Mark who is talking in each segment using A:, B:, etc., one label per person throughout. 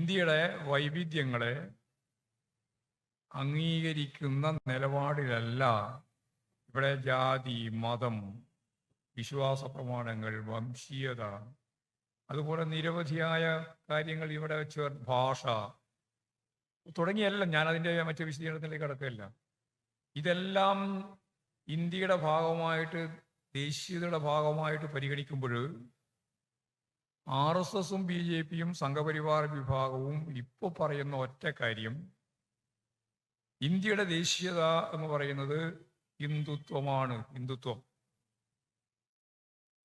A: ഇന്ത്യയുടെ വൈവിധ്യങ്ങളെ അംഗീകരിക്കുന്ന നിലപാടിലല്ല ഇവിടെ ജാതി, മതം, വിശ്വാസ പ്രമാണങ്ങൾ, വംശീയത, അതുപോലെ നിരവധിയായ കാര്യങ്ങൾ ഇവിടെ ഭാഷ തുടങ്ങിയല്ല. ഞാനതിൻ്റെ മറ്റു വിശദീകരണത്തിലേക്ക് കടക്കുകയല്ല. ഇതെല്ലാം ഇന്ത്യയുടെ ഭാഗമായിട്ട്, ദേശീയതയുടെ ഭാഗമായിട്ട് പരിഗണിക്കുമ്പോൾ RSSും BJPയും സംഘപരിവാർ വിഭാഗവും ഇപ്പോൾ പറയുന്ന ഒറ്റ കാര്യം, ഇന്ത്യയുടെ ദേശീയത എന്ന് പറയുന്നത് ഹിന്ദുത്വമാണ്, ഹിന്ദുത്വം.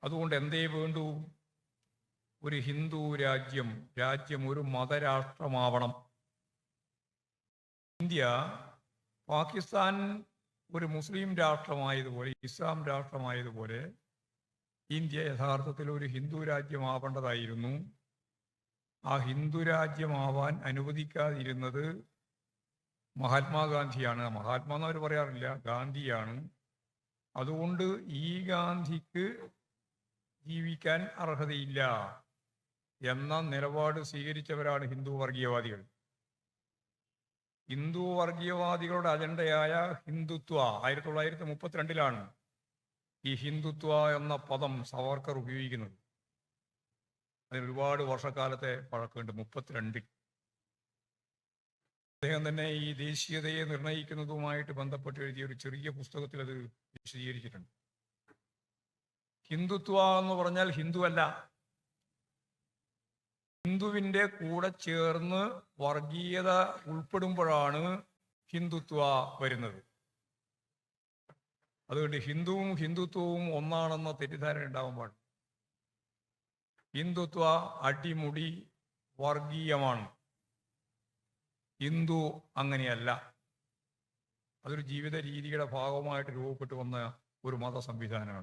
A: അതുകൊണ്ട് എന്തേ വേണ്ടു? ഒരു ഹിന്ദു രാജ്യം ഒരു മതരാഷ്ട്രമാവണം. ഇന്ത്യ പാകിസ്ഥാൻ ഒരു മുസ്ലിം രാഷ്ട്രമായതുപോലെ, ഇസ്ലാം രാഷ്ട്രമായതുപോലെ ഇന്ത്യ യഥാർത്ഥത്തിൽ ഒരു ഹിന്ദു രാജ്യമാവേണ്ടതായിരുന്നു. ആ ഹിന്ദു രാജ്യമാവാൻ അനുവദിക്കാതിരുന്നത് മഹാത്മാഗാന്ധിയാണ്. മഹാത്മാ എന്നവർ പറയാറില്ല, ഗാന്ധിയാണ്. അതുകൊണ്ട് ഈ ഗാന്ധിക്ക് ജീവിക്കാൻ അർഹതയില്ല എന്ന നിലപാട് സ്വീകരിച്ചവരാണ് ഹിന്ദു വർഗീയവാദികൾ. ഹിന്ദു വർഗീയവാദികളുടെ അജണ്ടയായ ഹിന്ദുത്വ 1932 ഈ ഹിന്ദുത്വ എന്ന പദം സവർക്കർ ഉപയോഗിക്കുന്നത്. അതിന് ഒരുപാട് വർഷക്കാലത്തെ പഴക്കമുണ്ട്. 32 അദ്ദേഹം തന്നെ ഈ ദേശീയതയെ നിർണയിക്കുന്നതുമായിട്ട് ബന്ധപ്പെട്ട് എഴുതിയ ഒരു ചെറിയ പുസ്തകത്തിൽ അത് വിശദീകരിച്ചിട്ടുണ്ട്. ഹിന്ദുത്വ എന്ന് പറഞ്ഞാൽ ഹിന്ദു അല്ല, ഹിന്ദുവിൻ്റെ കൂടെ ചേർന്ന് വർഗീയത ഉൾപ്പെടുമ്പോഴാണ് ഹിന്ദുത്വ വരുന്നത്. അതുകൊണ്ട് ഹിന്ദുവും ഹിന്ദുത്വവും ഒന്നാണെന്ന തെറ്റിദ്ധാരണ ഉണ്ടാവാൻ പാടില്ല. ഹിന്ദുത്വ അടിമുടി വർഗീയമാണ്, ഹിന്ദു അങ്ങനെയല്ല. അതൊരു ജീവിത രീതിയുടെ ഭാഗമായിട്ട് രൂപപ്പെട്ടു വന്ന ഒരു മത സംവിധാനമാണ്.